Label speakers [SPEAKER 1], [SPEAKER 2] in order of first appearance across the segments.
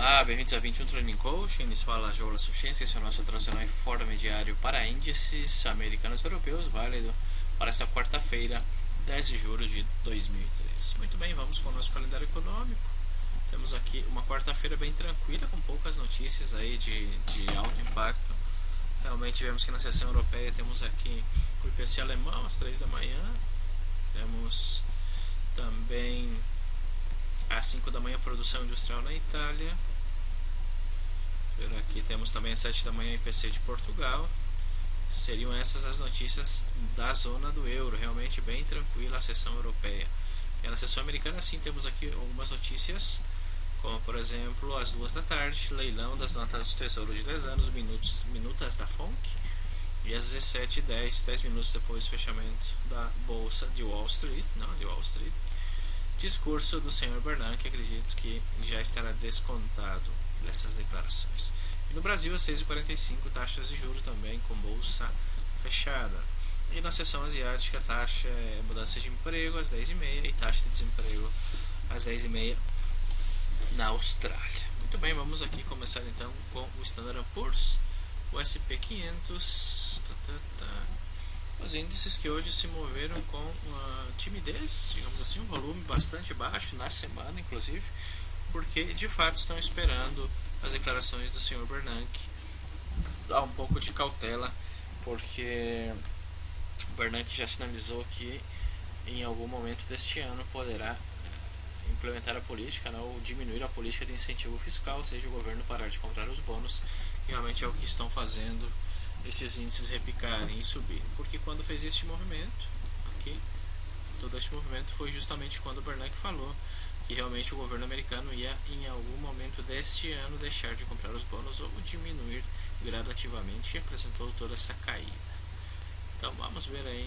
[SPEAKER 1] Olá, bem-vindos a 21 Training Coaching. Nos fala João Suchinski. Esse é o nosso tradicional informe diário para índices americanos e europeus, válido para esta quarta-feira, 10 de julho de 2003. Muito bem, vamos com o nosso calendário econômico. Temos aqui uma quarta-feira bem tranquila, com poucas notícias aí de alto impacto. Realmente vemos que na sessão europeia temos aqui o IPC alemão às 3 da manhã. Temos também às 5 da manhã, produção industrial na Itália. Por aqui temos também às 7 da manhã, IPC de Portugal. Seriam essas as notícias da zona do euro. Realmente bem tranquila a sessão europeia. E na sessão americana, sim, temos aqui algumas notícias, como por exemplo, às 2 da tarde, leilão das notas do Tesouro de 10 anos, minutas da FONC. E às 17h10, 10 minutos depois do fechamento da Bolsa de Wall Street, discurso do Sr. Bernanke, acredito que já estará descontado dessas declarações. E no Brasil, às 6h45, taxas de juros também com bolsa fechada. E na sessão asiática, taxa mudança de emprego às 10h30 e taxa de desemprego às 10h30 na Austrália. Muito bem, vamos aqui começar então com o Standard & Poor's, o S&P 500, os índices que hoje se moveram com timidez, digamos assim, um volume bastante baixo na semana, inclusive, porque de fato estão esperando as declarações do Sr. Bernanke. Dá um pouco de cautela, porque o Bernanke já sinalizou que em algum momento deste ano poderá implementar a política, ou diminuir a política de incentivo fiscal, ou seja, o governo parar de comprar os bônus, que realmente é o que estão fazendo esses índices repicarem e subirem. Porque quando fez este movimento, aqui, todo este movimento foi justamente quando o Bernanke falou que realmente o governo americano ia em algum momento deste ano deixar de comprar os bônus ou diminuir gradativamente, e apresentou toda essa caída. Então vamos ver aí.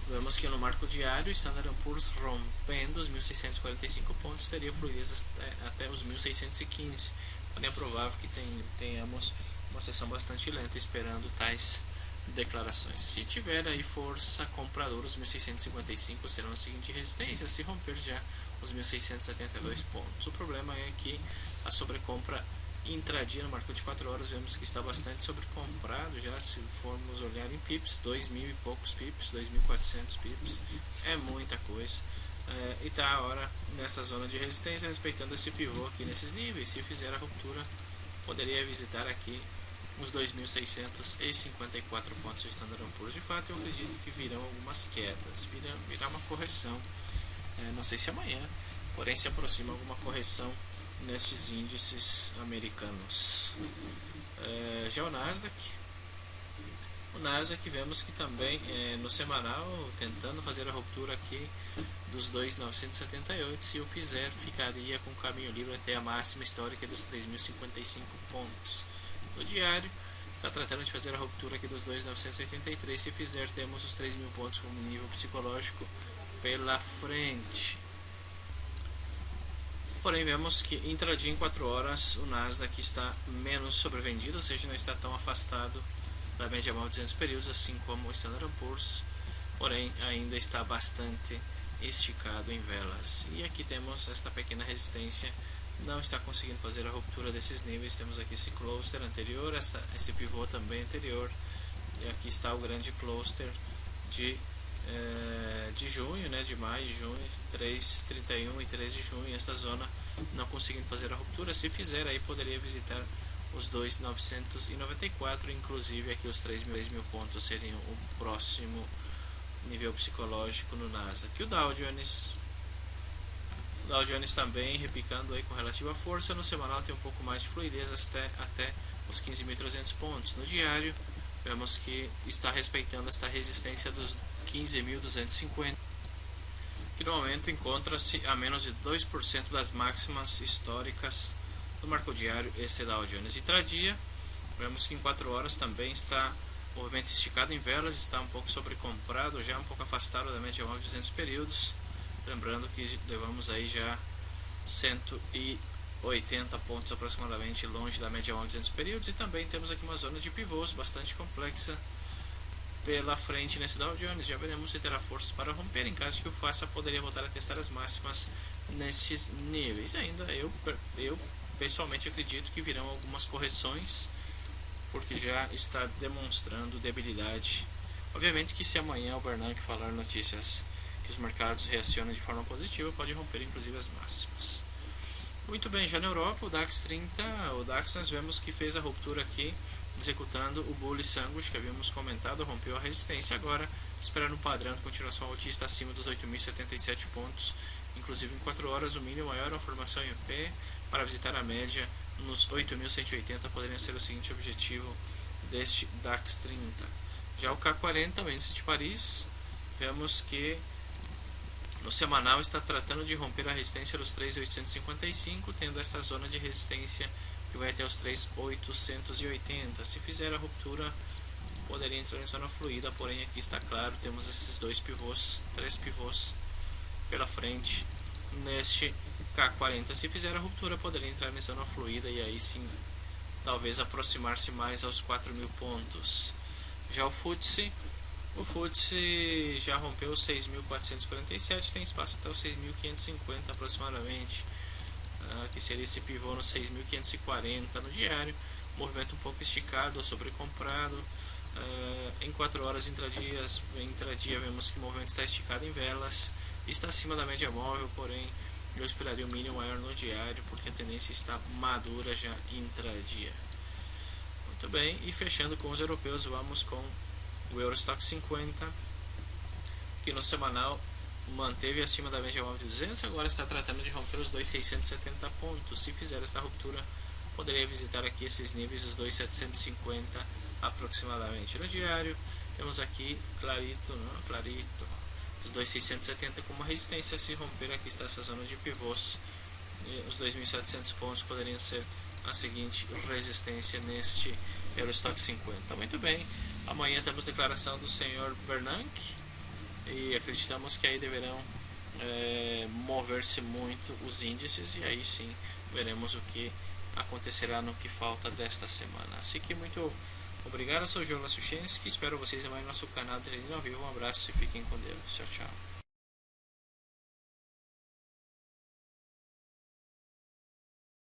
[SPEAKER 1] Vemos que no marco diário, Standard & Poor's rompendo os 1.645 pontos, teria fluidez até os 1.615. Porém é provável que tenhamos uma sessão bastante lenta esperando tais declarações. Se tiver aí força compradora, os 1.655 serão a seguinte resistência, se romper já os 1.672 pontos. O problema é que a sobrecompra intradia no marco de 4 horas vemos que está bastante sobrecomprado já. Se formos olhar em pips, 2.000 e poucos pips, 2.400 pips, é muita coisa. E está a hora nessa zona de resistência, respeitando esse pivô aqui nesses níveis. Se fizer a ruptura, poderia visitar aqui os 2.654 pontos do Standard & Poor's. De fato, eu acredito que virão algumas quedas, virá uma correção, não sei se amanhã, porém se aproxima alguma correção nestes índices americanos. Já o Nasdaq vemos que também no semanal tentando fazer a ruptura aqui dos 2.978, se o fizer ficaria com o caminho livre até a máxima histórica dos 3.055 pontos. No diário está tratando de fazer a ruptura aqui dos 2.983, se fizer temos os 3.000 pontos como nível psicológico pela frente. Porém vemos que intradia em 4 horas o Nasdaq está menos sobrevendido, ou seja, não está tão afastado da média móvel de 200 períodos, assim como o Standard & Poor's, porém ainda está bastante esticado em velas. E aqui temos esta pequena resistência, não está conseguindo fazer a ruptura desses níveis. Temos aqui esse cluster anterior, esse pivô também anterior, e aqui está o grande cluster de junho, de maio e junho, 3, 31 e 13 de junho, esta zona não conseguindo fazer a ruptura. Se fizer, aí poderia visitar os 2.994, inclusive aqui os 3.000 pontos seriam o próximo nível psicológico no Nasdaq. O Dow Jones também repicando aí com relativa força. No semanal tem um pouco mais de fluidez até os 15.300 pontos. No diário vemos que está respeitando esta resistência dos 15.250, que no momento encontra-se a menos de 2% das máximas históricas do marco diário. Esse Dow Jones. Intradia, vemos que em 4 horas também está movimento esticado em velas, está um pouco sobrecomprado, já um pouco afastado da média móvel de 200 períodos. Lembrando que levamos aí já 180 pontos aproximadamente longe da média móvel de 200 períodos, e também temos aqui uma zona de pivôs bastante complexa pela frente nesse Dow Jones. Já veremos se terá forças para romper. Em caso que o faça, poderia voltar a testar as máximas nesses níveis. Ainda eu pessoalmente acredito que virão algumas correções, porque já está demonstrando debilidade. Obviamente que se amanhã o Bernanke falar notícias que os mercados reacionam de forma positiva, pode romper inclusive as máximas. Muito bem, já na Europa, o DAX 30, o DAX nós vemos que fez a ruptura aqui, executando o Bullish Sandwich que havíamos comentado, rompeu a resistência agora, esperando um padrão de continuação altista acima dos 8.077 pontos, inclusive em 4 horas o mínimo maior, a formação em P, para visitar a média nos 8.180 poderia ser o seguinte objetivo deste DAX 30. Já o K40, o índice de Paris, vemos que no semanal está tratando de romper a resistência dos 3.855, tendo esta zona de resistência que vai até os 3.880. Se fizer a ruptura, poderia entrar em zona fluida, porém aqui está claro, temos esses dois pivôs, 3 pivôs pela frente neste K40. Se fizer a ruptura, poderia entrar em zona fluida e aí sim, talvez aproximar-se mais aos 4.000 pontos. Já o FTSE já rompeu os 6.447, tem espaço até os 6.550 aproximadamente, que seria esse pivô no 6.540 no diário, movimento um pouco esticado ou sobrecomprado. Em 4 horas intradia vemos que o movimento está esticado em velas, está acima da média móvel, porém eu esperaria um mínimo maior no diário, porque a tendência está madura já intradia. Muito bem, e fechando com os europeus, vamos com o Eurostock 50, que no semanal manteve acima da média móvel de 200, agora está tratando de romper os 2.670 pontos. Se fizer esta ruptura, poderia visitar aqui esses níveis, os 2.750 aproximadamente. No diário, temos aqui clarito, os 2.670 como resistência. Se romper, aqui está essa zona de pivôs, e os 2.700 pontos poderiam ser a seguinte resistência neste Eurostock 50. Muito bem, amanhã temos declaração do senhor Bernanke e acreditamos que aí deverão mover-se muito os índices, e aí sim veremos o que acontecerá no que falta desta semana. Assim que muito obrigado, eu sou o João Lassuchenski, espero vocês amanhã no nosso canal de Treino ao Vivo. Um abraço e fiquem com Deus. Tchau, tchau.